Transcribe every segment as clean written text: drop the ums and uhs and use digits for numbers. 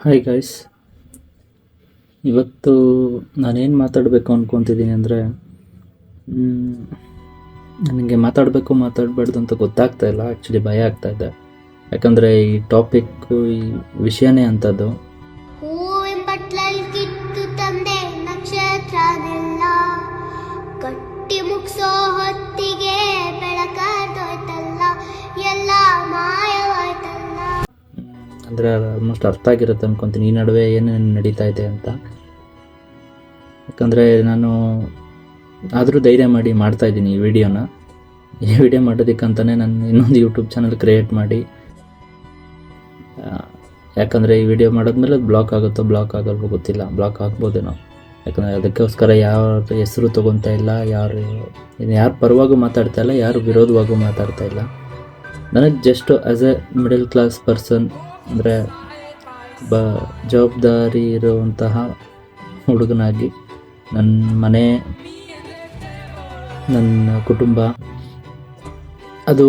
Hi guys, ಇವತ್ತು ನಾನೇನು ಮಾತಾಡಬೇಕು ಅಂದ್ಕೊತಿದ್ದೀನಿ ಅಂದರೆ ನನಗೆ ಮಾತಾಡಬಾರ್ದು ಅಂತ ಗೊತ್ತಾಗ್ತಾ ಇಲ್ಲ. ಆ್ಯಕ್ಚುಲಿ ಭಯ ಆಗ್ತಾಯಿದೆ, ಯಾಕಂದರೆ ಈ ಟಾಪಿಕ್ಕು ಈ ವಿಷಯನೇ ಅಂಥದ್ದು. ಹೂವಿನ ಕಿತ್ತು ತಂದೆ ನಕ್ಷತ್ರನೆಲ್ಲ ಕಟ್ಟಿ ಮುಗಿಸೋ ಹೊತ್ತಿಗೆ ಬೆಳಕಾದೋಯ್ತಲ್ಲ, ಎಲ್ಲ ಮಾಯವಾಯ್ತಲ್ಲ. ಅಂದರೆ ಆಲ್ಮೋಸ್ಟ್ ಅರ್ಥ ಆಗಿರುತ್ತೆ ಅಂದ್ಕೊತೀನಿ ಈ ನಡುವೆ ಏನೇನು ನಡೀತಾ ಇದೆ ಅಂತ. ಯಾಕಂದರೆ ನಾನು ಆದರೂ ಧೈರ್ಯ ಮಾಡಿ ಮಾಡ್ತಾಯಿದ್ದೀನಿ ಈ ವಿಡಿಯೋನ. ಈ ವಿಡಿಯೋ ಮಾಡೋದಕ್ಕಂತಲೇ ನಾನು ಇನ್ನೊಂದು ಯೂಟ್ಯೂಬ್ ಚಾನಲ್ ಕ್ರಿಯೇಟ್ ಮಾಡಿ, ಯಾಕಂದರೆ ಈ ವಿಡಿಯೋ ಮಾಡಿದ್ಮೇಲೆ ಬ್ಲಾಕ್ ಆಗಲ್ವೋ ಗೊತ್ತಿಲ್ಲ, ಬ್ಲಾಕ್ ಆಗ್ಬೋದೇನೋ. ಯಾಕಂದರೆ ಅದಕ್ಕೋಸ್ಕರ ಯಾರ ಹೆಸರು ತೊಗೊತಾ ಇಲ್ಲ, ಯಾರು ಪರವಾಗೂ ಮಾತಾಡ್ತಾ ಇಲ್ಲ, ಯಾರು ವಿರೋಧವಾಗೂ ಮಾತಾಡ್ತಾ ಇಲ್ಲ. ನನಗೆ just as A middle class person, ಅಂದರೆ ಜವಾಬ್ದಾರಿ ಇರುವಂತಹ ಹುಡುಗನಾಗಿ ನನ್ನ ಮನೆ, ನನ್ನ ಕುಟುಂಬ ಅದು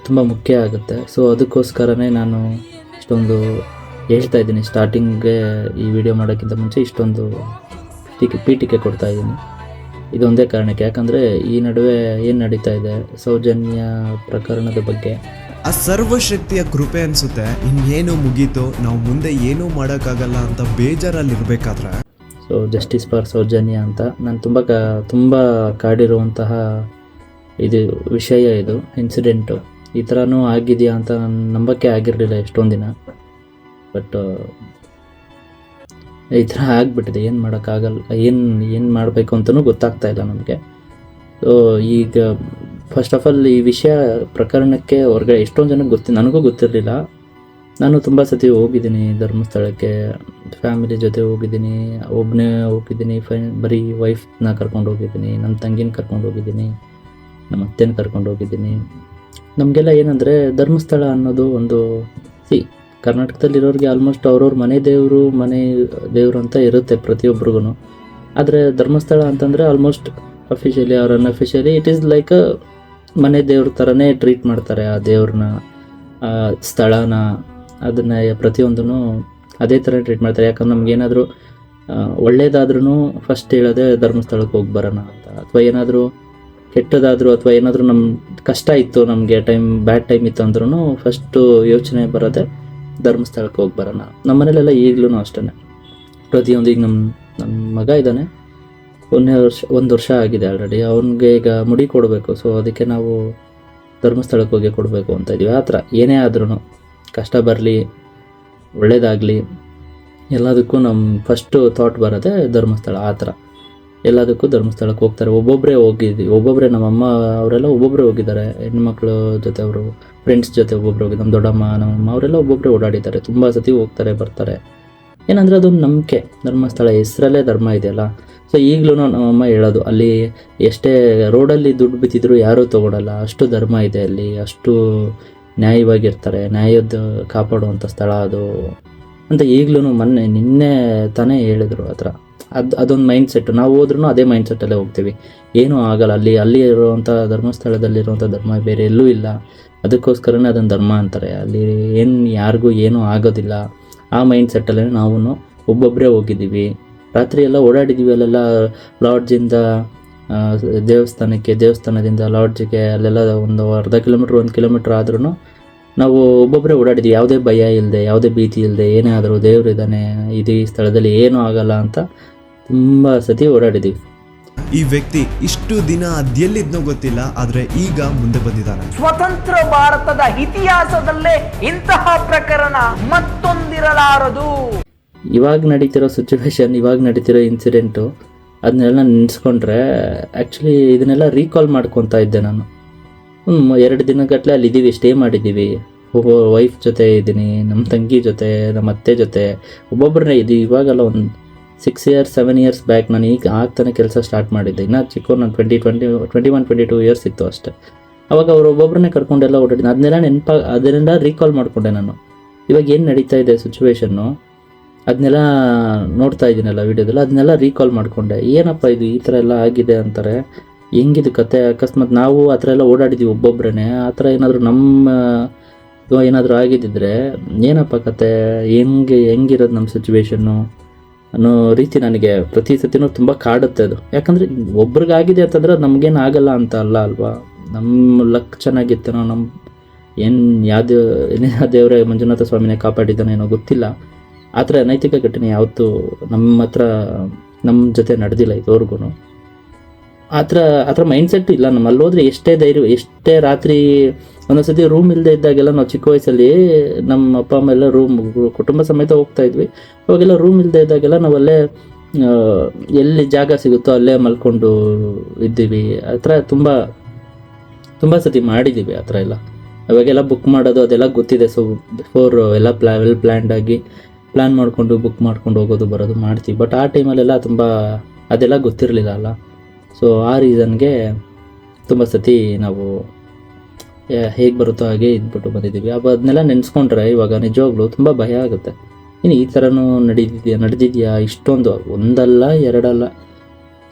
ತುಂಬ ಮುಖ್ಯ ಆಗುತ್ತೆ. ಸೊ ಅದಕ್ಕೋಸ್ಕರನೇ ನಾನು ಇಷ್ಟೊಂದು ಹೇಳ್ತಾ ಇದ್ದೀನಿ. ಸ್ಟಾರ್ಟಿಂಗ್ಗೆ ಈ ವಿಡಿಯೋ ಮಾಡೋಕ್ಕಿಂತ ಮುಂಚೆ ಇಷ್ಟೊಂದು ಪೀಠಿಕೆ ಕೊಡ್ತಾಯಿದ್ದೀನಿ. ಇದೊಂದೇ ಕಾರಣಕ್ಕೆ, ಯಾಕಂದರೆ ಈ ನಡುವೆ ಏನು ನಡೀತಾ ಇದೆ ಸೌಜನ್ಯ ಪ್ರಕರಣದ ಬಗ್ಗೆ. ಆ ಸರ್ವಶಕ್ತಿಯ ಕೃಪೆ ಅನಿಸುತ್ತೆ, ಇನ್ನೇನು ಮುಗೀತು, ನಾವು ಮುಂದೆ ಏನೂ ಮಾಡೋಕ್ಕಾಗಲ್ಲ ಅಂತ ಬೇಜಾರಲ್ಲಿರಬೇಕಾದ್ರೆ. ಸೊ ಜಸ್ಟಿಸ್ ಫಾರ್ ಸೌಜನ್ಯ ಅಂತ ನಾನು ತುಂಬ ಕಾಡಿರುವಂತಹ ಇದು ವಿಷಯ, ಇದು ಇನ್ಸಿಡೆಂಟು. ಈ ಥರನೂ ಆಗಿದೆಯಾ ಅಂತ ನನ್ನ ನಂಬಕ್ಕೆ ಆಗಿರಲಿಲ್ಲ ಎಷ್ಟೊಂದು ದಿನ. ಬಟ್ ಈ ಥರ ಆಗಿಬಿಟ್ಟಿದೆ, ಏನು ಮಾಡೋಕ್ಕಾಗಲ್ಲ, ಏನು ಮಾಡಬೇಕು ಅಂತಲೂ ಗೊತ್ತಾಗ್ತಾ ಇಲ್ಲ ನಮಗೆ. ಸೊ ಈಗ ಫಸ್ಟ್ ಆಫ್ ಆಲ್ ಈ ವಿಷಯ ಪ್ರಕರಣಕ್ಕೆ ಹೊರಗಡೆ ಎಷ್ಟೊಂದು ಜನಕ್ಕೆ ನನಗೂ ಗೊತ್ತಿರಲಿಲ್ಲ. ನಾನು ತುಂಬ ಸತಿ ಹೋಗಿದ್ದೀನಿ ಧರ್ಮಸ್ಥಳಕ್ಕೆ, ಫ್ಯಾಮಿಲಿ ಜೊತೆ ಹೋಗಿದ್ದೀನಿ, ಒಬ್ಬನೇ ಹೋಗಿದ್ದೀನಿ, ಬರೀ ವೈಫ್ನ ಕರ್ಕೊಂಡು ಹೋಗಿದ್ದೀನಿ, ನಮ್ಮ ತಂಗಿನ ಕರ್ಕೊಂಡು ಹೋಗಿದ್ದೀನಿ, ನಮ್ಮ ಅತ್ತೆನ ಕರ್ಕೊಂಡು ಹೋಗಿದ್ದೀನಿ. ನಮಗೆಲ್ಲ ಏನಂದರೆ ಧರ್ಮಸ್ಥಳ ಅನ್ನೋದು ಒಂದು ಕರ್ನಾಟಕದಲ್ಲಿರೋರಿಗೆ ಆಲ್ಮೋಸ್ಟ್ ಅವ್ರವ್ರ ಮನೆ ದೇವರು ಅಂತ ಇರುತ್ತೆ ಪ್ರತಿಯೊಬ್ಬರಿಗೂ. ಆದರೆ ಧರ್ಮಸ್ಥಳ ಅಂತಂದರೆ almost officially or unofficially it is like ಮನೆ ದೇವ್ರ ಥರನೇ ಟ್ರೀಟ್ ಮಾಡ್ತಾರೆ. ಆ ದೇವ್ರನ್ನ, ಆ ಸ್ಥಳನ, ಅದನ್ನು ಪ್ರತಿಯೊಂದೂ ಅದೇ ಥರ ಟ್ರೀಟ್ ಮಾಡ್ತಾರೆ. ಯಾಕಂದ್ರೆ ನಮಗೇನಾದರೂ ಒಳ್ಳೇದಾದ್ರೂ ಫಸ್ಟ್ ಹೇಳೋದೇ ಧರ್ಮಸ್ಥಳಕ್ಕೆ ಹೋಗಿ ಬರೋಣ ಅಂತ. ಅಥವಾ ಏನಾದರೂ ಕೆಟ್ಟದಾದರೂ ಅಥವಾ ಏನಾದರೂ ನಮ್ಮ ಕಷ್ಟ ಇತ್ತು, ನಮಗೆ ಬ್ಯಾಡ್ ಟೈಮ್ ಇತ್ತು ಅಂದ್ರೂ ಫಸ್ಟು ಯೋಚನೆ ಬರೋದೇ ಧರ್ಮಸ್ಥಳಕ್ಕೆ ಹೋಗಿ ಬರೋಣ. ನಮ್ಮ ಮನೇಲೆಲ್ಲ ಈಗಲೂ ಅಷ್ಟೇ ಪ್ರತಿಯೊಂದು. ಈಗ ನಮ್ಮ ಮಗ ಇದ್ದಾನೆ, ಒಂದು ವರ್ಷ ಆಗಿದೆ ಆಲ್ರೆಡಿ. ಅವನಿಗೆ ಈಗ ಮುಡಿ ಕೊಡಬೇಕು. ಸೊ ಅದಕ್ಕೆ ನಾವು ಧರ್ಮಸ್ಥಳಕ್ಕೆ ಹೋಗಿ ಕೊಡಬೇಕು ಅಂತ ಇದ್ದೀವಿ. ಆ ಥರ ಏನೇ ಆದ್ರೂ, ಕಷ್ಟ ಬರಲಿ ಒಳ್ಳೇದಾಗಲಿ, ಎಲ್ಲದಕ್ಕೂ ನಮ್ಮ ಫಸ್ಟು ಥಾಟ್ ಬರೋದೇ ಧರ್ಮಸ್ಥಳ. ಆ ಥರ ಎಲ್ಲದಕ್ಕೂ ಧರ್ಮಸ್ಥಳಕ್ಕೆ ಹೋಗ್ತಾರೆ. ಒಬ್ಬೊಬ್ಬರೇ ನಮ್ಮಮ್ಮ ಅವರೆಲ್ಲ ಒಬ್ಬೊಬ್ಬರೇ ಹೋಗಿದ್ದಾರೆ. ಹೆಣ್ಮಕ್ಳು ಜೊತೆ, ಅವರು ಫ್ರೆಂಡ್ಸ್ ಜೊತೆ ಒಬ್ಬೊಬ್ಬರು ಹೋಗಿ, ನಮ್ಮ ದೊಡ್ಡಮ್ಮ, ನಮ್ಮಮ್ಮ ಅವರೆಲ್ಲ ಒಬ್ಬೊಬ್ಬರೇ ಓಡಾಡಿದ್ದಾರೆ. ತುಂಬ ಸತಿ ಹೋಗ್ತಾರೆ ಬರ್ತಾರೆ. ಏನಂದರೆ ಅದೊಂದು ನಂಬಿಕೆ. ಧರ್ಮಸ್ಥಳ ಹೆಸರಲ್ಲೇ ಧರ್ಮ ಇದೆಯಲ್ಲ. ಸೊ ಈಗಲೂ ನಮ್ಮಮ್ಮ ಹೇಳೋದು, ಅಲ್ಲಿ ಎಷ್ಟೇ ರೋಡಲ್ಲಿ ದುಡ್ಡು ಬಿತ್ತಿದ್ರು ಯಾರೂ ತೊಗೊಳಲ್ಲ, ಅಷ್ಟು ಧರ್ಮ ಇದೆ ಅಲ್ಲಿ, ಅಷ್ಟು ನ್ಯಾಯವಾಗಿರ್ತಾರೆ, ನ್ಯಾಯದ ಕಾಪಾಡುವಂಥ ಸ್ಥಳ ಅದು ಅಂತ ಈಗಲೂ. ನಿನ್ನೆ ತಾನೇ ಹೇಳಿದರು ಆ ಥರ. ಅದೊಂದು ಮೈಂಡ್ ಸೆಟ್ಟು. ನಾವು ಹೋದ್ರೂ ಅದೇ ಮೈಂಡ್ ಸೆಟ್ಟಲ್ಲೇ ಹೋಗ್ತೀವಿ, ಏನೂ ಆಗಲ್ಲ, ಅಲ್ಲಿ ಇರುವಂಥ ಧರ್ಮಸ್ಥಳದಲ್ಲಿರುವಂಥ ಧರ್ಮ ಬೇರೆ ಎಲ್ಲೂ ಇಲ್ಲ, ಅದಕ್ಕೋಸ್ಕರನೇ ಅದನ್ನು ಧರ್ಮ ಅಂತಾರೆ. ಅಲ್ಲಿ ಯಾರಿಗೂ ಏನೂ ಆಗೋದಿಲ್ಲ, ಆ ಮೈಂಡ್ ಸೆಟ್ಟಲ್ಲೇ ನಾವು ಒಬ್ಬೊಬ್ಬರೇ ಹೋಗಿದ್ದೀವಿ. ರಾತ್ರಿ ಎಲ್ಲ ಓಡಾಡಿದ್ದೀವಿ. ಅಲ್ಲೆಲ್ಲ ಲಾಡ್ಜಿಂದ ದೇವಸ್ಥಾನದಿಂದ ಲಾಡ್ಜಿಗೆ ಅಲ್ಲೆಲ್ಲ ಒಂದು ಅರ್ಧ ಕಿಲೋಮೀಟ್ರ್ 1 ಕಿಲೋಮೀಟ್ರ್ ಆದ್ರೂ ನಾವು ಒಬ್ಬೊಬ್ಬರೇ ಓಡಾಡಿದ್ದೀವಿ. ಯಾವುದೇ ಭಯ ಇಲ್ಲದೆ, ಯಾವುದೇ ಭೀತಿ ಇಲ್ಲದೆ, ಏನೇ ಆದರೂ ದೇವರಿದ್ದಾನೆ, ಈ ಸ್ಥಳದಲ್ಲಿ ಏನೂ ಆಗಲ್ಲ ಅಂತ ತುಂಬ ಸತಿ ಓಡಾಡಿದ್ದೀವಿ. ಈ ವ್ಯಕ್ತಿ ಇಷ್ಟು ದಿನ ಅದೆಲ್ಲಿದ್ನೋ ಗೊತ್ತಿಲ್ಲ, ಆದರೆ ಈಗ ಮುಂದೆ ಬಂದಿದ್ದಾನೆ. ಸ್ವತಂತ್ರ ಭಾರತದ ಇತಿಹಾಸದಲ್ಲೇ ಇಂತಹ ಪ್ರಕರಣ ಮತ್ತೊಂದಿರಲಾರದು. ಇವಾಗ ನಡೀತಿರೋ ಸಿಚುವೇಶನ್, ಇವಾಗ ನಡೀತಿರೋ ಇನ್ಸಿಡೆಂಟು, ಅದನ್ನೆಲ್ಲ ನೆನೆಸ್ಕೊಂಡ್ರೆ ಆ್ಯಕ್ಚುಲಿ ಇದನ್ನೆಲ್ಲ ರೀಕಾಲ್ ಮಾಡ್ಕೊತಾ ಇದ್ದೆ ನಾನು. 2 ದಿನಗಟ್ಟಲೆ ಅಲ್ಲಿದ್ದೀವಿ, ಸ್ಟೇ ಮಾಡಿದ್ದೀವಿ. ವೈಫ್ ಜೊತೆ ಇದ್ದೀನಿ, ನಮ್ಮ ತಂಗಿ ಜೊತೆ, ನಮ್ಮ ಅತ್ತೆ ಜೊತೆ ಒಬ್ಬೊಬ್ಬರನ್ನೇ ಇದ್ದೀವಿ. ಇವಾಗೆಲ್ಲ ಒಂದು 6 years 7 years ಬ್ಯಾಕ್ ನಾನು ಈಗ ಆಗ್ತಾನೆ ಕೆಲಸ ಸ್ಟಾರ್ಟ್ ಮಾಡಿದ್ದೆ. ಇನ್ನೂ ಚಿಕ್ಕವ್ರು, ನಾನು 21-22 years ಇತ್ತು ಅಷ್ಟೇ. ಅವಾಗ ಅವರು ಒಬ್ಬೊಬ್ಬರನ್ನೇ ಕರ್ಕೊಂಡೆಲ್ಲ ಓಡಾಡಿದ್ದೀನಿ. ಅದನ್ನೆಲ್ಲ ರೀಕಾಲ್ ಮಾಡಿಕೊಂಡೆ ನಾನು. ಇವಾಗ ಏನು ನಡೀತಾ ಇದೆ ಸಿಚುವೇಶನ್ನು ಅದನ್ನೆಲ್ಲ ನೋಡ್ತಾ ಇದ್ದೀನಲ್ಲ ವೀಡಿಯೋದಲ್ಲ, ಅದನ್ನೆಲ್ಲ ರೀಕಾಲ್ ಮಾಡಿಕೊಂಡೆ. ಏನಪ್ಪ ಇದು ಈ ಥರ ಎಲ್ಲ ಆಗಿದೆ ಅಂತಾರೆ, ಹೆಂಗಿದು ಕತೆ? ಅಕಸ್ಮಾತ್ ನಾವು ಆ ಥರ ಎಲ್ಲ ಓಡಾಡಿದ್ದೀವಿ ಒಬ್ಬೊಬ್ಬರೇ, ಆ ಥರ ಏನಾದರೂ ನಮ್ಮ ಏನಾದರೂ ಆಗಿದ್ದಿದ್ರೆ ಏನಪ್ಪ ಕತೆ, ಹೆಂಗಿರೋದು ನಮ್ಮ ಸಿಚುವೇಶನ್ನು ಅನ್ನೋ ರೀತಿ ನನಗೆ ಪ್ರತಿ ಸತಿನೂ ತುಂಬ ಕಾಡುತ್ತೆ ಅದು. ಯಾಕಂದರೆ ಒಬ್ರಿಗಾಗಿದೆ ಅಂತಂದರೆ ಅದು ನಮಗೇನು ಆಗಲ್ಲ ಅಂತ ಅಲ್ಲ ಅಲ್ವಾ. ನಮ್ಮ ಲಕ್ ಚೆನ್ನಾಗಿತ್ತೇನೋ, ನಮ್ಮ ಯಾವ ದೇವರೇ ಮಂಜುನಾಥ ಸ್ವಾಮಿನೇ ಕಾಪಾಡಿದ್ದಾನೇನೋ ಗೊತ್ತಿಲ್ಲ. ಆ ಥರ ನೈತಿಕ ಘಟನೆ ಯಾವತ್ತೂ ನಮ್ಮ ಜೊತೆ ನಡೆದಿಲ್ಲ ಇದುವರೆಗೂ. ಆ ಥರ ಮೈಂಡ್ಸೆಟ್ ಇಲ್ಲ ನಮ್ಮ. ಅಲ್ಲಿ ಹೋದ್ರೆ ಎಷ್ಟೇ ರಾತ್ರಿ ಒಂದೊಂದ್ಸತಿ ರೂಮ್ ಇಲ್ಲದೆ ಇದ್ದಾಗೆಲ್ಲ ನಾವು ಚಿಕ್ಕ ವಯಸ್ಸಲ್ಲಿ ನಮ್ಮ ಅಪ್ಪ ಅಮ್ಮ ಎಲ್ಲ ಕುಟುಂಬ ಸಮೇತ ಹೋಗ್ತಾ ಇದ್ವಿ. ಅವಾಗೆಲ್ಲ ರೂಮ್ ಇಲ್ಲದೆ ಇದ್ದಾಗೆಲ್ಲ ನಾವಲ್ಲೇ ಎಲ್ಲಿ ಜಾಗ ಸಿಗುತ್ತೋ ಅಲ್ಲೇ ಮಲ್ಕೊಂಡು ಇದ್ದೀವಿ. ಆ ಥರ ತುಂಬ ಸತಿ ಮಾಡಿದ್ದೀವಿ ಆ ಥರ ಎಲ್ಲ. ಅವಾಗೆಲ್ಲ ಬುಕ್ ಮಾಡೋದು ಅದೆಲ್ಲ ಗೊತ್ತಿದೆ. ಸೊ ಬಿಫೋರ್ ಎಲ್ಲ ವೆಲ್ ಪ್ಲ್ಯಾನ್ ಮಾಡಿಕೊಂಡು ಬುಕ್ ಮಾಡ್ಕೊಂಡು ಹೋಗೋದು ಬರೋದು ಮಾಡ್ತೀವಿ. ಬಟ್ ಆ ಟೈಮಲ್ಲೆಲ್ಲ ಅದೆಲ್ಲ ಗೊತ್ತಿರಲಿಲ್ಲ ಅಲ್ಲ. ಸೊ ಆ ರೀಸನ್ಗೆ ತುಂಬ ಸತಿ ನಾವು ಹೇಗೆ ಬರುತ್ತೋ ಹಾಗೆ ಇದ್ಬಿಟ್ಟು ಬಂದಿದ್ದೀವಿ. ಅದನ್ನೆಲ್ಲ ನೆನೆಸ್ಕೊಂಡ್ರೆ ಇವಾಗ ನಿಜವಾಗ್ಲೂ ತುಂಬ ಭಯ ಆಗುತ್ತೆ. ಇನ್ನು ಈ ಥರನೂ ನಡೆದಿದೆಯಾ ಇಷ್ಟೊಂದು, ಒಂದಲ್ಲ ಎರಡಲ್ಲ,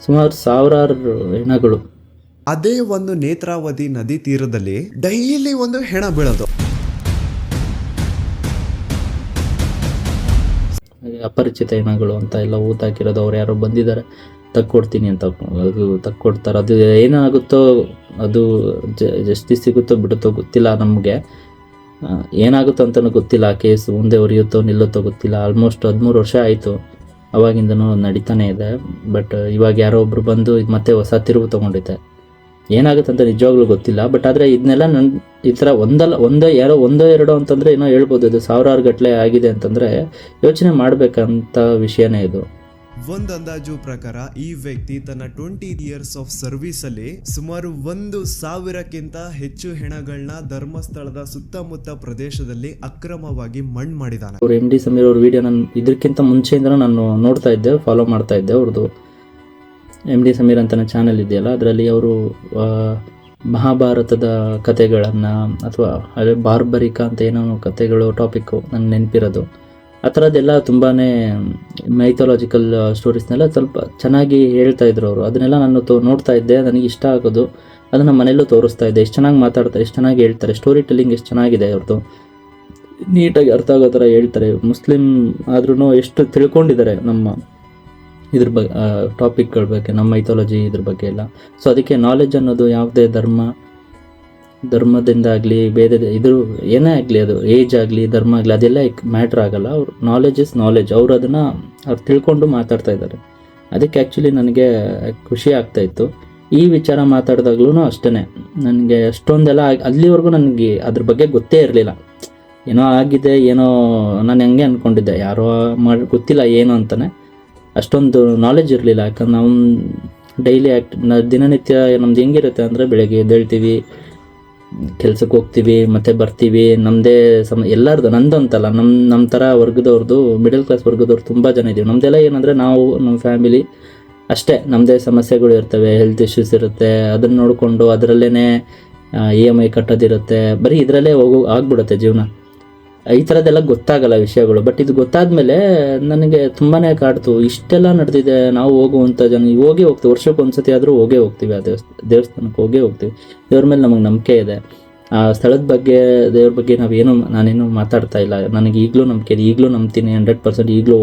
ಸುಮಾರು ಸಾವಿರಾರು ಹೆಣಗಳು. ಅದೇ ಒಂದು ನೇತ್ರಾವತಿ ನದಿ ತೀರದಲ್ಲಿ ಡೈಲಿ ಒಂದು ಹೆಣ ಬೀಳೋದು. ಅಪರಿಚಿತ ಹೆಣಗಳು ಅಂತ ಎಲ್ಲ ಊತಾಕಿರೋದು. ಅವ್ರು ಯಾರೋ ಬಂದಿದ್ದಾರೆ ತಕ್ಕೊಡ್ತೀನಿ ಅಂತ, ಅದು ತಕ್ಕೊಡ್ತಾರೆ. ಅದು ಏನಾಗುತ್ತೋ, ಅದು ಜಸ್ಟಿಸ್ ಸಿಗುತ್ತೋ ಬಿಡುತ್ತೋ ಗೊತ್ತಿಲ್ಲ ನಮಗೆ. ಏನಾಗುತ್ತೋ ಅಂತಲೂ ಗೊತ್ತಿಲ್ಲ. ಆ ಕೇಸು ಮುಂದೆ ಉರಿಯುತ್ತೋ ನಿಲ್ಲುತ್ತೋ ಗೊತ್ತಿಲ್ಲ. ಆಲ್ಮೋಸ್ಟ್ 13 ವರ್ಷ ಆಯಿತು, ಅವಾಗಿಂದನೂ ನಡೀತಾನೆ ಇದೆ. ಬಟ್ ಇವಾಗ ಯಾರೋ ಒಬ್ರು ಬಂದು ಇದು ಮತ್ತೆ ಹೊಸ ತಿರುವು ತೊಗೊಂಡಿದೆ. ಏನಾಗುತ್ತೆ ಅಂತ ನಿಜವಾಗ್ಲೂ ಗೊತ್ತಿಲ್ಲ. ಬಟ್ ಆದರೆ ಇದನ್ನೆಲ್ಲ ಈ ಥರ ಒಂದೋ ಎರಡೋ ಅಂತಂದರೆ ಏನೋ ಹೇಳ್ಬೋದು. ಇದು ಸಾವಿರಾರು ಗಟ್ಟಲೆ ಆಗಿದೆ ಅಂತಂದರೆ ಯೋಚನೆ ಮಾಡಬೇಕಂತ ವಿಷಯನೇ ಇದು. ಒಂದು ಅಂದಾಜು ಪ್ರಕಾರ ಈ ವ್ಯಕ್ತಿ ತನ್ನ 20 years ಆಫ್ ಸರ್ವಿಸ್ ಅಲ್ಲಿ ಸುಮಾರು 1,000ಕ್ಕಿಂತ ಹೆಚ್ಚು ಹೆಣಗಳನ್ನ ಧರ್ಮಸ್ಥಳದ ಸುತ್ತಮುತ್ತ ಪ್ರದೇಶದಲ್ಲಿ ಅಕ್ರಮವಾಗಿ ಮಣ್ಣು ಮಾಡಿದಾನೆ. ಅವರು MD ಸಮೀರ್ ಅವ್ರ ವಿಡಿಯೋ ನಾನು ಇದಕ್ಕಿಂತ ಮುಂಚೆಯಿಂದ ನಾನು ನೋಡ್ತಾ ಇದ್ದೆ, ಫಾಲೋ ಮಾಡ್ತಾ ಇದ್ದೆ. ಅವ್ರದ್ದು MD ಸಮೀರ್ ಅಂತಲೇ ಚಾನೆಲ್ ಇದೆಯಲ್ಲ, ಅದರಲ್ಲಿ ಅವರು ಮಹಾಭಾರತದ ಕಥೆಗಳನ್ನು ಅಥವಾ ಅದೇ ಬಾರ್ಬರಿಕ ಅಂತ ಏನೋ ಕಥೆಗಳು ಟಾಪಿಕ್ಕು ನನಗೆ ನೆನಪಿರೋದು. ಆ ಥರದ್ದೆಲ್ಲ ತುಂಬಾ ಮೈಥಾಲಜಿಕಲ್ ಸ್ಟೋರೀಸ್ನೆಲ್ಲ ಸ್ವಲ್ಪ ಚೆನ್ನಾಗಿ ಹೇಳ್ತಾ ಇದ್ರು ಅವರು. ಅದನ್ನೆಲ್ಲ ನಾನು ನೋಡ್ತಾ ಇದ್ದೆ, ನನಗೆ ಇಷ್ಟ ಆಗೋದು. ಅದನ್ನು ಮನೆಯಲ್ಲೂ ತೋರಿಸ್ತಾ ಇದ್ದೆ. ಎಷ್ಟು ಚೆನ್ನಾಗಿ ಮಾತಾಡ್ತಾರೆ, ಎಷ್ಟು ಚೆನ್ನಾಗಿ ಹೇಳ್ತಾರೆ, ಸ್ಟೋರಿ ಟೆಲ್ಲಿಂಗ್ ಎಷ್ಟು ಚೆನ್ನಾಗಿದೆ ಅವ್ರದ್ದು, ನೀಟಾಗಿ ಅರ್ಥ ಆಗೋ ಥರ ಹೇಳ್ತಾರೆ. ಮುಸ್ಲಿಂ ಆದ್ರೂ ಎಷ್ಟು ತಿಳ್ಕೊಂಡಿದ್ದಾರೆ ನಮ್ಮ ಇದ್ರ ಬಗ್ಗೆ, ಟಾಪಿಕ್ಗಳ ಬಗ್ಗೆ, ನಮ್ಮ ಮೈಥಾಲಜಿ ಇದ್ರ ಬಗ್ಗೆ ಎಲ್ಲ. ಸೊ ಅದಕ್ಕೆ ನಾಲೆಜ್ ಅನ್ನೋದು ಯಾವುದೇ ಧರ್ಮದಿಂದ ಆಗಲಿ, ಇದ್ರ ಏನೇ ಆಗಲಿ, ಅದು ಏಜ್ ಆಗಲಿ, ಧರ್ಮ ಆಗಲಿ, ಅದೆಲ್ಲ ಮ್ಯಾಟ್ರ್ ಆಗಲ್ಲ. ಅವ್ರು ನಾಲೆಜ್ ಇಸ್ ನಾಲೆಜ್. ಅವ್ರು ಅದನ್ನು ತಿಳ್ಕೊಂಡು ಮಾತಾಡ್ತಾ ಇದ್ದಾರೆ. ಅದಕ್ಕೆ ಆ್ಯಕ್ಚುಲಿ ನನಗೆ ಖುಷಿ ಆಗ್ತಾಯಿತ್ತು. ಈ ವಿಚಾರ ಮಾತಾಡಿದಾಗ್ಲೂ ಅಷ್ಟೇ ನನಗೆ ಅಷ್ಟೊಂದೆಲ್ಲ ಅಲ್ಲಿವರೆಗೂ ನನಗೆ ಅದ್ರ ಬಗ್ಗೆ ಗೊತ್ತೇ ಇರಲಿಲ್ಲ. ಏನೋ ಆಗಿದೆ, ಏನೋ ನಾನು ಹೆಂಗೆ ಅಂದ್ಕೊಂಡಿದ್ದೆ, ಯಾರೋ ಗೊತ್ತಿಲ್ಲ ಏನು ಅಂತಲೇ. ಅಷ್ಟೊಂದು ನಾಲೆಜ್ ಇರಲಿಲ್ಲ. ಯಾಕಂದ್ರೆ ನಾವು ಡೈಲಿ ದಿನನಿತ್ಯ ನಮ್ದು ಹೆಂಗಿರುತ್ತೆ ಅಂದರೆ, ಬೆಳಗ್ಗೆ ಎದ್ದೇಳ್ತೀವಿ, ಕೆಲ್ಸಕ್ಕೆ ಹೋಗ್ತೀವಿ, ಮತ್ತೆ ಬರ್ತೀವಿ. ನಮ್ಮದೇ ಎಲ್ಲರದು, ನಂದು ಅಂತಲ್ಲ, ನಮ್ಮ ಥರ ವರ್ಗದವ್ರದ್ದು, ಮಿಡಲ್ ಕ್ಲಾಸ್ ವರ್ಗದವ್ರು ತುಂಬ ಜನ ಇದ್ದೀವಿ. ನಮ್ಮದೆಲ್ಲ ಏನಂದರೆ, ನಾವು ನಮ್ಮ ಫ್ಯಾಮಿಲಿ ಅಷ್ಟೇ, ನಮ್ಮದೇ ಸಮಸ್ಯೆಗಳು ಇರ್ತವೆ, ಹೆಲ್ತ್ ಇಶ್ಯೂಸ್ ಇರುತ್ತೆ, ಅದನ್ನು ನೋಡಿಕೊಂಡು ಅದರಲ್ಲೇ EMI ಕಟ್ಟೋದಿರುತ್ತೆ. ಬರೀ ಇದರಲ್ಲೇ ಆಗ್ಬಿಡುತ್ತೆ ಜೀವನ. ಈ ಥರದ್ದೆಲ್ಲ ಗೊತ್ತಾಗಲ್ಲ ವಿಷಯಗಳು. ಬಟ್ ಇದು ಗೊತ್ತಾದ್ಮೇಲೆ ನನಗೆ ತುಂಬಾ ಕಾಡ್ತು. ಇಷ್ಟೆಲ್ಲ ನಡೆದಿದೆ, ನಾವು ಹೋಗುವಂಥ ಜನ ಹೋಗೇ ಹೋಗ್ತೀವಿ, ವರ್ಷಕ್ಕೆ ಒಂದ್ಸತಿ ಆದರೂ ಹೋಗೇ ಹೋಗ್ತೀವಿ. ಆ ದೇವಸ್ಥಾನಕ್ಕೆ ಹೋಗೇ ಹೋಗ್ತೀವಿ. ದೇವ್ರ ಮೇಲೆ ನಮಗೆ ನಂಬಿಕೆ ಇದೆ. ಆ ಸ್ಥಳದ ಬಗ್ಗೆ, ದೇವ್ರ ಬಗ್ಗೆ ನಾನೇನು ಮಾತಾಡ್ತಾ ಇಲ್ಲ. ನನಗೆ ಈಗಲೂ ನಂಬಿಕೆ ಇದೆ, ಈಗಲೂ ನಂಬ್ತೀನಿ, 100% ಈಗಲೂ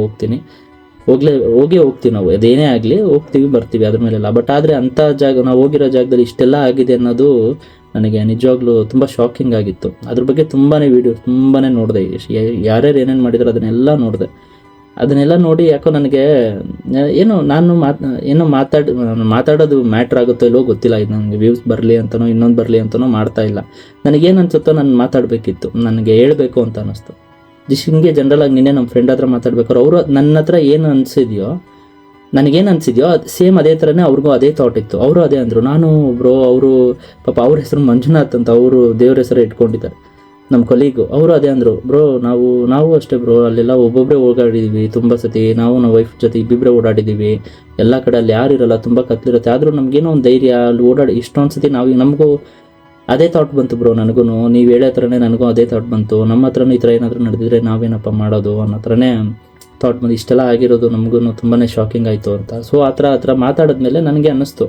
ಹೋಗೇ ಹೋಗ್ತೀವಿ. ನಾವು ಅದೇನೇ ಆಗಲಿ ಹೋಗ್ತೀವಿ, ಬರ್ತೀವಿ, ಅದ್ರ ಮೇಲೆಲ್ಲ. ಬಟ್ ಆದರೆ ಅಂಥ ನಾವು ಹೋಗಿರೋ ಜಾಗದಲ್ಲಿ ಇಷ್ಟೆಲ್ಲ ಆಗಿದೆ ಅನ್ನೋದು ನನಗೆ ನಿಜವಾಗ್ಲೂ ತುಂಬ ಶಾಕಿಂಗ್ ಆಗಿತ್ತು. ಅದ್ರ ಬಗ್ಗೆ ತುಂಬಾ ವೀಡಿಯೋಸ್ ತುಂಬಾ ನೋಡಿದೆ. ಯಾರ್ಯಾರು ಏನೇನು ಮಾಡಿದ್ರು ಅದನ್ನೆಲ್ಲ ನೋಡಿದೆ. ಅದನ್ನೆಲ್ಲ ನೋಡಿ ಯಾಕೋ ನನಗೆ ನಾನು ಮಾತಾಡೋದು ಮ್ಯಾಟ್ರ್ ಆಗುತ್ತೋ ಇಲ್ಲೋ ಗೊತ್ತಿಲ್ಲ. ಇದು ನನಗೆ ವ್ಯೂಸ್ ಬರಲಿ ಅಂತನೋ ಇನ್ನೊಂದು ಬರಲಿ ಅಂತನೋ ಮಾಡ್ತಾ ಇಲ್ಲ. ನನಗೇನು ಅನ್ಸುತ್ತೋ ನಾನು ಮಾತಾಡಬೇಕಿತ್ತು, ನನಗೆ ಹೇಳಬೇಕು ಅಂತ ಅನ್ನಿಸ್ತು. ಹಿಂಗೆ ಜನರಲಾಗಿ ನಿನ್ನೆ ನಮ್ಮ ಫ್ರೆಂಡ್ ಹತ್ರ ಮಾತಾಡ್ಬೇಕಾದ್ರೆ ಅವರು ನನ್ನ ಹತ್ರ ಏನು ನನಗೇನು ಅನಿಸಿದೆಯೋ ಅದು ಸೇಮ್ ಅದೇ ಥರನೇ ಅವ್ರಿಗೂ ಅದೇ ಥಾಟ್ ಇತ್ತು. ಅವರು ಅದೇ ಅಂದರು. ಅವರು ಪಾಪ ಅವ್ರ ಹೆಸರು ಮಂಜುನಾಥ್ ಅಂತ, ಅವರು ದೇವ್ರ ಹೆಸರು ಇಟ್ಕೊಂಡಿದ್ದಾರೆ. ನಮ್ಮ ಕೊಲೀಗು ಅವರು ಅದೇ ಅಂದರು, ಬ್ರೋ ನಾವು ಅಷ್ಟೇ ಬ್ರೋ, ಅಲ್ಲೆಲ್ಲ ಒಬ್ಬೊಬ್ಬರೇ ಓಡಾಡಿದ್ದೀವಿ ತುಂಬ ಸತಿ. ನಮ್ಮ ವೈಫ್ ಜೊತೆ ಇಬ್ಬಿಬ್ಬರೇ ಓಡಾಡಿದ್ದೀವಿ. ಎಲ್ಲ ಕಡೆ ಅಲ್ಲಿ ಯಾರು ಇರಲ್ಲ, ತುಂಬ ಕತ್ಲಿರುತ್ತೆ. ಆದರೂ ನಮಗೇನೋ ಒಂದು ಧೈರ್ಯ, ಅಲ್ಲಿ ಇಷ್ಟೊಂದು ಸತಿ ನಮಗೂ ಅದೇ ಥಾಟ್ ಬಂತು ಬ್ರೋ. ನನಗೂ ನೀವು ಹೇಳೋ ಥರನೇ ನನಗೂ ಅದೇ ಥಾಟ್ ಬಂತು. ನಮ್ಮ ಹತ್ರನೂ ಈ ಥರ ಏನಾದರೂ ನಡೆದಿದ್ರೆ ನಾವೇನಪ್ಪ ಮಾಡೋದು ಅನ್ನೋ ಥರನೇ ಥಾಟ್ ಬಂದು. ಇಷ್ಟೆಲ್ಲ ಆಗಿರೋದು ನಮಗೂ ತುಂಬಾ ಶಾಕಿಂಗ್ ಆಯಿತು ಅಂತ. ಸೊ ಆ ಥರ ಮಾತಾಡಿದ್ಮೇಲೆ ನನಗೆ ಅನ್ನಿಸ್ತು,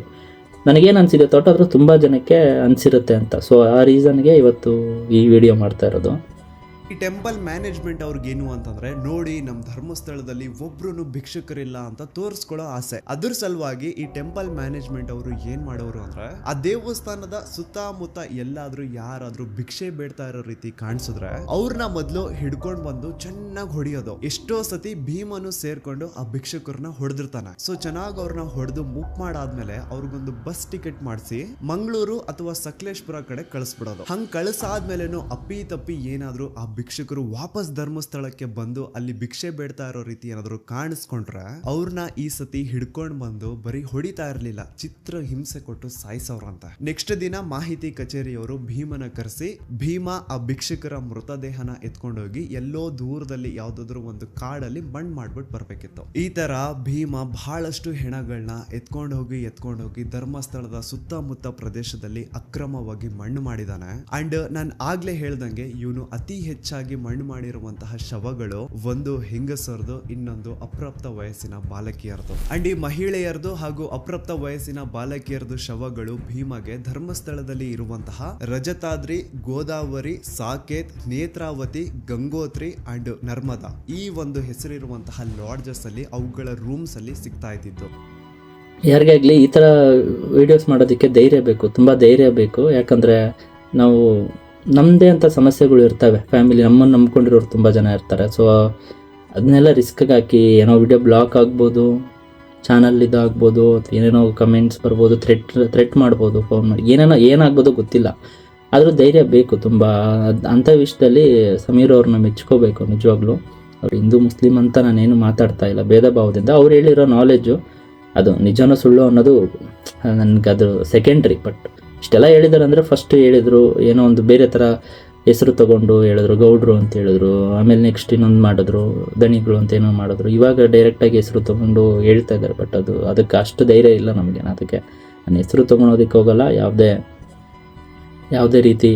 ನನಗೇನು ಅನಿಸಿದೆ ಥಾಟ್ ಆದರೂ ತುಂಬ ಜನಕ್ಕೆ ಅನಿಸಿರುತ್ತೆ ಅಂತ. ಸೊ ಆ ರೀಸನ್ಗೆ ಇವತ್ತು ಈ ವಿಡಿಯೋ ಮಾಡ್ತಾ ಇರೋದು. ಈ ಟೆಂಪಲ್ ಮ್ಯಾನೇಜ್ಮೆಂಟ್ ಅವ್ರಿಗೇನು ಅಂತಂದ್ರೆ, ನೋಡಿ ನಮ್ಮ ಧರ್ಮಸ್ಥಳದಲ್ಲಿ ಒಬ್ರು ಭಿಕ್ಷುಕರಿಲ್ಲ ಅಂತ ತೋರಿಸ್ಕೊಳ್ಳೋ ಆಸೆ. ಅದ್ರ ಸಲುವಾಗಿ ಈ ಟೆಂಪಲ್ ಮ್ಯಾನೇಜ್ಮೆಂಟ್ ಅವರು ಏನ್ ಮಾಡೋರು ಅಂದ್ರೆ, ಆ ದೇವಸ್ಥಾನದ ಸುತ್ತಮುತ್ತ ಎಲ್ಲಾದ್ರೂ ಯಾರಾದ್ರೂ ಭಿಕ್ಷೆ ಬೇಡ್ತಾ ಇರೋ ರೀತಿ ಕಾಣಿಸಿದ್ರೆ ಅವ್ರನ್ನ ಮೊದ್ಲು ಹಿಡ್ಕೊಂಡ್ ಬಂದು ಚೆನ್ನಾಗಿ ಹೊಡಿಯೋದು. ಎಷ್ಟೋ ಸತಿ ಭೀಮನು ಸೇರ್ಕೊಂಡು ಆ ಭಿಕ್ಷುಕರನ್ನ ಹೊಡೆದಿರ್ತಾನೆ. ಸೊ ಚೆನ್ನಾಗಿ ಅವ್ರನ್ನ ಹೊಡೆದು ಮುಕ್ ಮಾಡಾದ್ಮೇಲೆ ಅವ್ರಿಗೊಂದು ಬಸ್ ಟಿಕೆಟ್ ಮಾಡಿಸಿ ಮಂಗಳೂರು ಅಥವಾ ಸಕಲೇಶ್ಪುರ ಕಡೆ ಕಳಿಸ್ಬಿಡೋದು. ಹಂಗ್ ಕಳಿಸಾದ್ಮೇಲೆನು ಅಪ್ಪಿ ತಪ್ಪಿ ಏನಾದ್ರೂ ಆ ಭಿಕ್ಷುಕರು ವಾಪಸ್ ಧರ್ಮಸ್ಥಳಕ್ಕೆ ಬಂದು ಅಲ್ಲಿ ಭಿಕ್ಷೆ ಬೇಡ್ತಾ ಇರೋ ರೀತಿ ಏನಾದ್ರು ಕಾಣಿಸ್ಕೊಂಡ್ರೆ ಅವ್ರನ್ನ ಈ ಸತಿ ಹಿಡ್ಕೊಂಡ್ ಬಂದು ಬರೀ ಹೊಡಿತಾ ಇರ್ಲಿಲ್ಲ, ಚಿತ್ರ ಹಿಂಸೆ ಕೊಟ್ಟು ಸಾಯಿಸವ್ರಂತ. ನೆಕ್ಸ್ಟ್ ದಿನ ಮಾಹಿತಿ ಕಚೇರಿಯವರು ಭೀಮನ ಕರೆಸಿ ಭೀಮ ಆ ಭಿಕ್ಷುಕರ ಮೃತದೇಹನ ಎತ್ಕೊಂಡೋಗಿ ಎಲ್ಲೋ ದೂರದಲ್ಲಿ ಯಾವ್ದಾದ್ರು ಒಂದು ಕಾಡಲ್ಲಿ ಮಣ್ಣು ಮಾಡ್ಬಿಟ್ಟು ಬರ್ಬೇಕಿತ್ತು. ಈ ತರ ಭೀಮ ಬಹಳಷ್ಟು ಹೆಣಗಳನ್ನ ಎತ್ಕೊಂಡು ಹೋಗಿ ಧರ್ಮಸ್ಥಳದ ಸುತ್ತಮುತ್ತ ಪ್ರದೇಶದಲ್ಲಿ ಅಕ್ರಮವಾಗಿ ಮಣ್ಣು ಮಾಡಿದಾನೆ. ಅಂಡ್ ನಾನು ಆಗ್ಲೇ ಹೇಳ್ದಂಗೆ ಇವನು ಅತಿ ಹೆಚ್ಚಾಗಿ ಮಣ್ಣು ಮಾಡಿರುವಂತಹ ಶವಗಳು ಒಂದು ಹೆಂಗಸರದು, ಇನ್ನೊಂದು ಅಪ್ರಾಪ್ತ ವಯಸ್ಸಿನ ಬಾಲಕಿಯರದು. ಅಂಡ್ ಈ ಮಹಿಳೆಯರದು ಹಾಗೂ ಅಪ್ರಾಪ್ತ ವಯಸ್ಸಿನ ಬಾಲಕಿಯರದು ಶವಗಳು ಭೀಮಗೆ ಧರ್ಮಸ್ಥಳದಲ್ಲಿ ಇರುವಂತಹ ರಜತಾದ್ರಿ, ಗೋದಾವರಿ, ಸಾಕೇತ್, ನೇತ್ರಾವತಿ, ಗಂಗೋತ್ರಿ ಅಂಡ್ ನರ್ಮದಾ ಈ ಒಂದು ಹೆಸರಿರುವಂತಹ ಲಾಡ್ಜಸ್ ಅಲ್ಲಿ ಅವುಗಳ ರೂಮ್ಸ್ ಅಲ್ಲಿ ಸಿಗ್ತಾ ಇದ್ದಿದ್ದು. ಯಾರಿಗಾಗಲಿ ಈ ಥರ ವೀಡಿಯೋಸ್ ಮಾಡೋದಕ್ಕೆ ಧೈರ್ಯ ಬೇಕು, ತುಂಬ ಧೈರ್ಯ ಬೇಕು. ಯಾಕಂದರೆ ನಾವು ನಮ್ಮದೇ ಅಂತ ಸಮಸ್ಯೆಗಳು ಇರ್ತವೆ, ಫ್ಯಾಮಿಲಿ ನಮ್ಮನ್ನು ನಂಬ್ಕೊಂಡಿರೋರು ತುಂಬ ಜನ ಇರ್ತಾರೆ. ಸೊ ಅದನ್ನೆಲ್ಲ ರಿಸ್ಕ್ಗೆ ಹಾಕಿ ಏನೋ ವಿಡಿಯೋ ಬ್ಲಾಕ್ ಆಗ್ಬೋದು, ಚಾನಲ್ ಇದಾಗ್ಬೋದು, ಅಥವಾ ಏನೇನೋ ಕಮೆಂಟ್ಸ್ ಬರ್ಬೋದು, ಥ್ರೆಟ್ ಮಾಡ್ಬೋದು, ಫೋನ್ ಮಾಡಿ ಏನಾಗ್ಬೋದು ಗೊತ್ತಿಲ್ಲ. ಆದರೂ ಧೈರ್ಯ ಬೇಕು ತುಂಬ. ಅಂಥ ವಿಷಯದಲ್ಲಿ ಸಮೀರ್ ಅವ್ರನ್ನ ಮೆಚ್ಕೋಬೇಕು ನಿಜವಾಗ್ಲೂ. ಅವ್ರು ಹಿಂದೂ ಮುಸ್ಲಿಂ ಅಂತ ನಾನೇನು ಮಾತಾಡ್ತಾ ಇಲ್ಲ, ಭೇದ ಭಾವದಿಂದ. ಅವ್ರು ಹೇಳಿರೋ ನಾಲೆಡ್ಜು ಅದು ನಿಜನೋ ಸುಳ್ಳು ಅನ್ನೋದು ನನಗೆ ಅದು ಸೆಕೆಂಡ್ರಿ. ಬಟ್ ಇಷ್ಟೆಲ್ಲ ಹೇಳಿದಾರೆ ಅಂದರೆ ಫಸ್ಟ್ ಹೇಳಿದ್ರು ಏನೋ ಒಂದು ಬೇರೆ ಥರ ಹೆಸರು ತೊಗೊಂಡು ಹೇಳಿದ್ರು, ಗೌಡ್ರು ಅಂತ ಹೇಳಿದ್ರು. ಆಮೇಲೆ ನೆಕ್ಸ್ಟ್ ಇನ್ನೊಂದು ಮಾಡಿದ್ರು, ದಣಿಗಳು ಅಂತ ಏನೋ ಮಾಡಿದ್ರು. ಇವಾಗ ಡೈರೆಕ್ಟಾಗಿ ಹೆಸರು ತೊಗೊಂಡು ಹೇಳ್ತಾ ಇದ್ದಾರೆ. ಬಟ್ ಅದಕ್ಕೆ ಅಷ್ಟು ಧೈರ್ಯ ಇಲ್ಲ ನಮಗೆ. ಅದಕ್ಕೆ ನಾನು ಹೆಸರು ತೊಗೊಳೋದಕ್ಕೆ ಹೋಗಲ್ಲ, ಯಾವುದೇ ರೀತಿ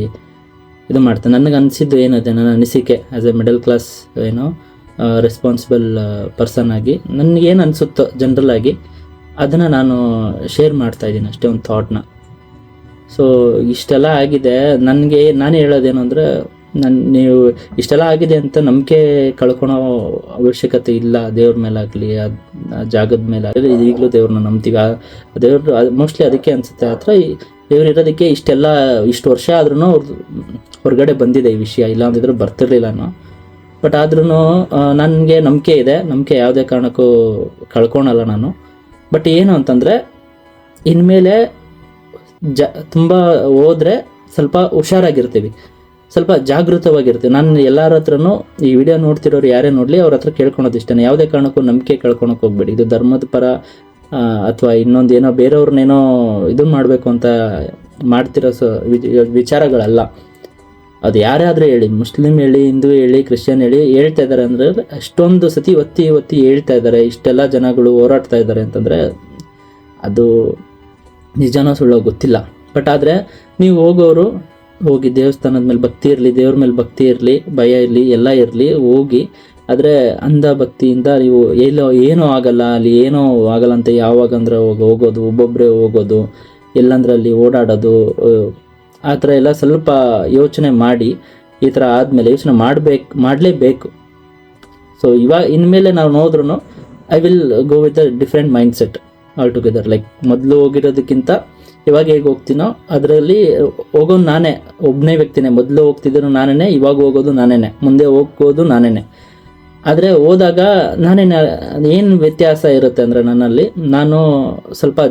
ಇದು ಮಾಡ್ತೇನೆ. ನನಗೆ ಅನಿಸಿದ್ದು ಏನಿದೆ, ನನ್ನ ಅನಿಸಿಕೆ ಆ್ಯಸ್ ಎ ಮಿಡಲ್ ಕ್ಲಾಸ್ ಏನೋ ರೆಸ್ಪಾನ್ಸಿಬಲ್ ಪರ್ಸನ್ ಆಗಿ ನನಗೇನು ಅನಿಸುತ್ತೋ ಜನರಲ್ ಆಗಿ ಅದನ್ನು ನಾನು ಶೇರ್ ಮಾಡ್ತಾಯಿದ್ದೀನಿ ಅಷ್ಟೇ, ಒಂದು ಥಾಟ್ನ. ಸೊ ಇಷ್ಟೆಲ್ಲ ಆಗಿದೆ, ನಾನು ಹೇಳೋದೇನು ಅಂದರೆ, ನೀವು ಇಷ್ಟೆಲ್ಲ ಆಗಿದೆ ಅಂತ ನಂಬಿಕೆ ಕಳ್ಕೊಳೋ ಅವಶ್ಯಕತೆ ಇಲ್ಲ. ದೇವ್ರ ಮೇಲಾಗಲಿ ಆ ಜಾಗದ ಮೇಲಾಗಲಿ ಈಗಲೂ ದೇವ್ರನ್ನ ನಂಬ್ತೀವಿ. ಆ ದೇವ್ರು ಮೋಸ್ಟ್ಲಿ ಅದಕ್ಕೆ ಅನಿಸುತ್ತೆ ಆ ಥರ ದೇವ್ರು ಇರೋದಕ್ಕೆ ಇಷ್ಟು ವರ್ಷ ಆದ್ರೂ ಹೊರಗಡೆ ಬಂದಿದೆ ಈ ವಿಷಯ. ಇಲ್ಲ ಅಂದಿದ್ರು ಬರ್ತಿರ್ಲಿಲ್ಲ ನಾನು. ಬಟ್ ಆದ್ರೂ ನನಗೆ ನಂಬಿಕೆ ಇದೆ, ನಂಬಿಕೆ ಯಾವುದೇ ಕಾರಣಕ್ಕೂ ಕಳ್ಕೊಳಲ್ಲ ನಾನು. ಬಟ್ ಏನು ಅಂತಂದರೆ ಇನ್ಮೇಲೆ ತುಂಬ ಹೋದರೆ ಸ್ವಲ್ಪ ಹುಷಾರಾಗಿರ್ತೀವಿ, ಸ್ವಲ್ಪ ಜಾಗೃತವಾಗಿರ್ತೀವಿ. ನಾನು ಎಲ್ಲರ ಹತ್ರನೂ ಈ ವಿಡಿಯೋ ನೋಡ್ತಿರೋರು ಯಾರೇ ನೋಡಲಿ ಅವ್ರ ಹತ್ರ ಕೇಳ್ಕೊಳೋದು ಇಷ್ಟೇ, ಯಾವುದೇ ಕಾರಣಕ್ಕೂ ನಂಬಿಕೆ ಕಳ್ಕೊಳಕ್ಕೆ ಹೋಗ್ಬೇಡಿ. ಇದು ಧರ್ಮದ ಪರ ಅಥವಾ ಇನ್ನೊಂದೇನೋ ಬೇರೆಯವ್ರನ್ನೇನೋ ಇದನ್ನು ಮಾಡಬೇಕು ಅಂತ ಮಾಡ್ತಿರೋ ವಿಚಾರಗಳಲ್ಲ. ಅದು ಯಾರೇ ಆದರೂ ಹೇಳಿ, ಮುಸ್ಲಿಮ್ ಹೇಳಿ, ಹಿಂದೂ ಹೇಳಿ, ಕ್ರಿಶ್ಚಿಯನ್ ಹೇಳಿ, ಹೇಳ್ತಾ ಇದ್ದಾರೆ ಅಂದರೆ ಅಷ್ಟೊಂದು ಸತಿ ಒತ್ತಿ ಹೇಳ್ತಾ ಇದ್ದಾರೆ, ಇಷ್ಟೆಲ್ಲ ಜನಗಳು ಹೋರಾಡ್ತಾ ಇದ್ದಾರೆ ಅಂತಂದರೆ ಅದು ನಿಜನೋ ಸುಳ್ಳೋ ಗೊತ್ತಿಲ್ಲ. ಬಟ್ ಆದರೆ ನೀವು ಹೋಗೋರು ಹೋಗಿ ದೇವಸ್ಥಾನದ ಮೇಲೆ ಭಕ್ತಿ ಇರಲಿ, ದೇವ್ರ ಮೇಲೆ ಭಕ್ತಿ ಇರಲಿ, ಭಯ ಇರಲಿ, ಎಲ್ಲ ಇರಲಿ, ಹೋಗಿ. ಆದರೆ ಅಂಧ ಭಕ್ತಿಯಿಂದ ನೀವು ಏನೂ ಆಗಲ್ಲ, ಅಲ್ಲಿ ಏನೂ ಆಗಲ್ಲ ಅಂತ ಯಾವಾಗಂದ್ರೆ ಹೋಗೋದು, ಒಬ್ಬೊಬ್ಬರೇ ಹೋಗೋದು, ಎಲ್ಲಂದ್ರೆ ಅಲ್ಲಿ ಓಡಾಡೋದು, ಆ ಥರ ಎಲ್ಲ ಸ್ವಲ್ಪ ಯೋಚನೆ ಮಾಡಿ. ಈ ಥರ ಆದಮೇಲೆ ಯೋಚನೆ ಮಾಡಲೇಬೇಕು. ಸೊ ಇನ್ಮೇಲೆ ನಾವು ನೋಡಿದ್ರೂ I will go with a different mind set all together. Like ಮೊದಲು ಹೋಗಿರೋದಕ್ಕಿಂತ ಇವಾಗ ಹೇಗೆ ಹೋಗ್ತೀನೋ ಅದರಲ್ಲಿ ಹೋಗೋದು ನಾನೇ, ಒಬ್ಬನೇ ವ್ಯಕ್ತಿನೇ. ಮೊದಲು ಹೋಗ್ತಿದ್ರು ನಾನೇ, ಇವಾಗ ಹೋಗೋದು ನಾನೇ, ಮುಂದೆ ಹೋಗೋದು ನಾನೇ. ಆದರೆ ಹೋದಾಗ ಏನು ವ್ಯತ್ಯಾಸ ಇರುತ್ತೆ ಅಂದರೆ ನನ್ನಲ್ಲಿ ನಾನು ಸ್ವಲ್ಪ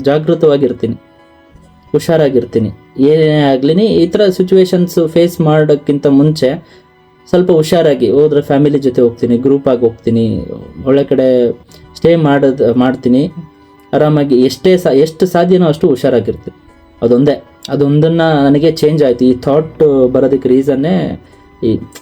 ಜಾಗೃತವಾಗಿರ್ತೀನಿ, ಹುಷಾರಾಗಿರ್ತೀನಿ. ಏನೇ ಆಗಲಿ ಈ ಥರ ಸಿಚುವೇಶನ್ಸು ಫೇಸ್ ಮಾಡೋಕ್ಕಿಂತ ಮುಂಚೆ ಸ್ವಲ್ಪ ಹುಷಾರಾಗಿ ಹೋದ್ರೆ ಫ್ಯಾಮಿಲಿ ಜೊತೆ ಹೋಗ್ತೀನಿ, ಗ್ರೂಪಾಗಿ ಹೋಗ್ತೀನಿ, ಒಳ್ಳೆ ಕಡೆ ಸ್ಟೇ ಮಾಡ್ತೀನಿ ಆರಾಮಾಗಿ. ಎಷ್ಟು ಸಾಧ್ಯನೋ ಅಷ್ಟು ಹುಷಾರಾಗಿರ್ತೀನಿ. ಅದೊಂದನ್ನು ನನಗೆ ಚೇಂಜ್ ಆಯಿತು. ಈ ಥಾಟ್ ಬರೋದಕ್ಕೆ ರೀಸನ್ನೇ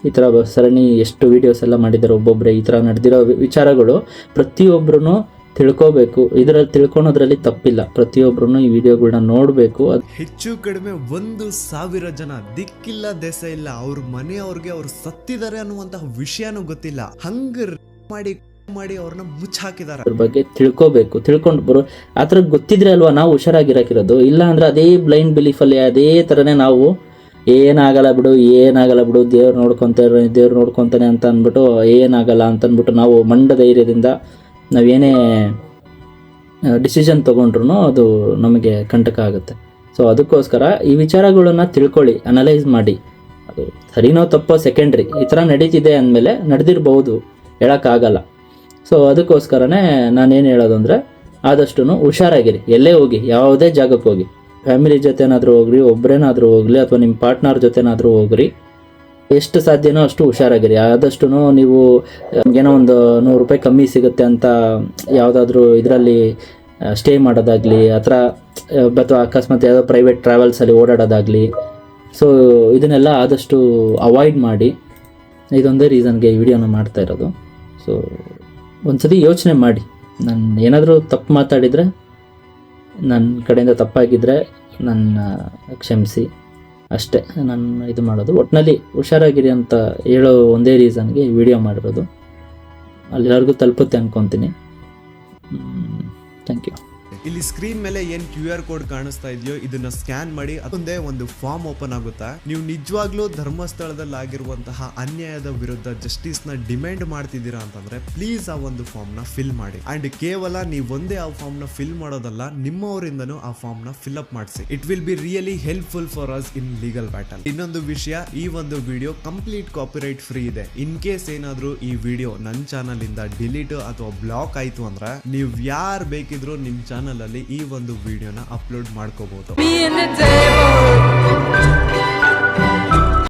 ಈ ಥರ ಸರಣಿ ಎಷ್ಟು ವೀಡಿಯೋಸ್ ಎಲ್ಲ ಮಾಡಿದ್ದಾರೆ ಒಬ್ಬೊಬ್ಬರೇ. ಈ ಥರ ನಡೆದಿರೋ ವಿಚಾರಗಳು ಪ್ರತಿಯೊಬ್ಬರೂ ತಿಳ್ಕೋಬೇಕು. ಇದರಲ್ಲಿ ತಿಳ್ಕೊಳೋದ್ರಲ್ಲಿ ತಪ್ಪಿಲ್ಲ. ಪ್ರತಿಯೊಬ್ಬರೂ ಈ ವಿಡಿಯೋಗಳನ್ನ ನೋಡಬೇಕು. ಹೆಚ್ಚು ಕಡಿಮೆ 1,000 ಜನ ದಿಕ್ಕಿಲ್ಲ ದೆಸ ಇಲ್ಲ, ಅವ್ರ ಮನೆಯವ್ರಿಗೆ ಅವ್ರು ಸತ್ತಿದ್ದಾರೆ ಅನ್ನುವಂತಹ ವಿಷಯನೂ ಗೊತ್ತಿಲ್ಲ, ಹಂಗ ಮಾಡಿ ಅವ್ರನ್ನ ಮುಚ್ಚಾಕಿದ್ದಾರೆ. ಅದ್ರ ಬಗ್ಗೆ ತಿಳ್ಕೋಬೇಕು. ತಿಳ್ಕೊಂಡು ಆ ಥರ ಗೊತ್ತಿದ್ರೆ ಅಲ್ವಾ ನಾವು ಹುಷಾರಾಗಿರಾಕಿರೋದು. ಇಲ್ಲ ಅಂದ್ರೆ ಅದೇ ಬ್ಲೈಂಡ್ ಬಿಲೀಫಲ್ಲಿ ಅದೇ ಥರನೇ ನಾವು ಏನಾಗಲ್ಲ ಬಿಡು ದೇವ್ರು ನೋಡ್ಕೊತಾನೆ ಅಂತ ಅಂದ್ಬಿಟ್ಟು ಏನಾಗಲ್ಲ ಅಂತ ಅಂದ್ಬಿಟ್ಟು ನಾವು ಮಂಡ ಧೈರ್ಯದಿಂದ ನಾವೇನೇ ಡಿಸಿಷನ್ ತೊಗೊಂಡ್ರು ಅದು ನಮಗೆ ಕಂಟಕ ಆಗುತ್ತೆ. ಸೊ ಅದಕ್ಕೋಸ್ಕರ ಈ ವಿಚಾರಗಳನ್ನ ತಿಳ್ಕೊಳ್ಳಿ, ಅನಲೈಸ್ ಮಾಡಿ. ಅದು ಸರಿನೋ ತಪ್ಪೋ ಸೆಕೆಂಡ್ರಿ, ಈ ಥರ ನಡೀತಿದೆ ಅಂದಮೇಲೆ ನಡೆದಿರ್ಬೋದು, ಹೇಳೋಕ್ಕಾಗಲ್ಲ. ಸೊ ಅದಕ್ಕೋಸ್ಕರನೇ ನಾನೇನು ಹೇಳೋದು ಅಂದರೆ ಆದಷ್ಟು ಹುಷಾರಾಗಿರಿ. ಎಲ್ಲೇ ಹೋಗಿ, ಯಾವುದೇ ಜಾಗಕ್ಕೆ ಹೋಗಿ, ಫ್ಯಾಮಿಲಿ ಜೊತೆನಾದರೂ ಹೋಗ್ರಿ, ಒಬ್ಬರೇನಾದರೂ ಹೋಗಲಿ, ಅಥವಾ ನಿಮ್ಮ ಪಾರ್ಟ್ನರ್ ಜೊತೆನಾದರೂ ಹೋಗ್ರಿ, ಎಷ್ಟು ಸಾಧ್ಯನೋ ಅಷ್ಟು ಹುಷಾರಾಗಿರಿ. ಆದಷ್ಟು ನೀವು ಏನೋ ಒಂದು 100 ರೂಪಾಯಿ ಕಮ್ಮಿ ಸಿಗುತ್ತೆ ಅಂತ ಯಾವುದಾದ್ರೂ ಇದರಲ್ಲಿ ಸ್ಟೇ ಮಾಡೋದಾಗಲಿ, ಅಥವಾ ಅಕಸ್ಮಾತ್ ಯಾವುದೋ ಪ್ರೈವೇಟ್ ಟ್ರಾವೆಲ್ಸಲ್ಲಿ ಓಡಾಡೋದಾಗಲಿ, ಸೊ ಇದನ್ನೆಲ್ಲ ಆದಷ್ಟು ಅವಾಯ್ಡ್ ಮಾಡಿ. ಇದೊಂದೇ ರೀಸನ್ಗೆ ಈ ವಿಡಿಯೋನ ಮಾಡ್ತಾ ಇರೋದು. ಸೊ ಒಂದ್ಸತಿ ಯೋಚನೆ ಮಾಡಿ, ನಾನು ಏನಾದರೂ ತಪ್ಪು ಮಾತಾಡಿದರೆ, ನನ್ನ ಕಡೆಯಿಂದ ತಪ್ಪಾಗಿದ್ದರೆ ನನ್ನ ಕ್ಷಮಿಸಿ, ಅಷ್ಟೇ ನಾನು ಇದು ಮಾಡೋದು. ಒಟ್ಟಿನಲ್ಲಿ ಹುಷಾರಾಗಿರಿ ಅಂತ ಹೇಳೋ ಒಂದೇ ರೀಸನ್ಗೆ ಈ ವಿಡಿಯೋ ಮಾಡಿರೋದು. ಅಲ್ಲಿವರೆಗೂ ತಲುಪುತ್ತೆ ಅಂದ್ಕೊತೀನಿ. Thank you. ಇಲ್ಲಿ ಸ್ಕ್ರೀನ್ ಮೇಲೆ ಏನ್ QR ಕೋಡ್ ಕಾಣಿಸ್ತಾ ಇದೆಯೋ ಇದನ್ನ ಸ್ಕ್ಯಾನ್ ಮಾಡಿ ಅದೊಂದೇ ಒಂದು ಫಾರ್ಮ್ ಓಪನ್ ಆಗುತ್ತಾ. ನೀವು ನಿಜವಾಗ್ಲೂ ಧರ್ಮಸ್ಥಳದಲ್ಲಿ ಆಗಿರುವಂತಹ ಅನ್ಯಾಯದ ವಿರುದ್ಧ ಜಸ್ಟಿಸ್ ನ ಡಿಮ್ಯಾಂಡ್ ಮಾಡ್ತಿದ್ದೀರಾ ಅಂತಂದ್ರೆ ಪ್ಲೀಸ್ ಆ ಒಂದು ಫಾರ್ಮ್ ನ ಫಿಲ್ ಮಾಡಿ. ಅಂಡ್ ಕೇವಲ ನೀವು ಒಂದೇ ಆ ಫಾರ್ಮ್ ನ ಫಿಲ್ ಮಾಡೋದಲ್ಲ, ನಿಮ್ಮವರಿಂದನೂ ಆ ಫಾರ್ಮ್ ನ ಫಿಲ್ ಅಪ್ ಮಾಡಿಸಿ. It will be really helpful for us in legal battle. ಇನ್ನೊಂದು ವಿಷಯ, ಈ ಒಂದು ವಿಡಿಯೋ ಕಂಪ್ಲೀಟ್ ಕಾಪಿರೈಟ್ ಫ್ರೀ ಇದೆ. ಇನ್ ಕೇಸ್ ಏನಾದ್ರೂ ಈ ವಿಡಿಯೋ ನನ್ನ ಚಾನಲ್ ಇಂದ ಡಿಲೀಟ್ ಅಥವಾ ಬ್ಲಾಕ್ ಆಯ್ತು ಅಂದ್ರೆ ನೀವು ಯಾರು ಬೇಕಿದ್ರು ನಿಮ್ ಚಾನಲ್ ಅಲ್ಲಿ ಈ ಒಂದು ವಿಡಿಯೋನ ಅಪ್ಲೋಡ್ ಮಾಡ್ಕೋಬಹುದು.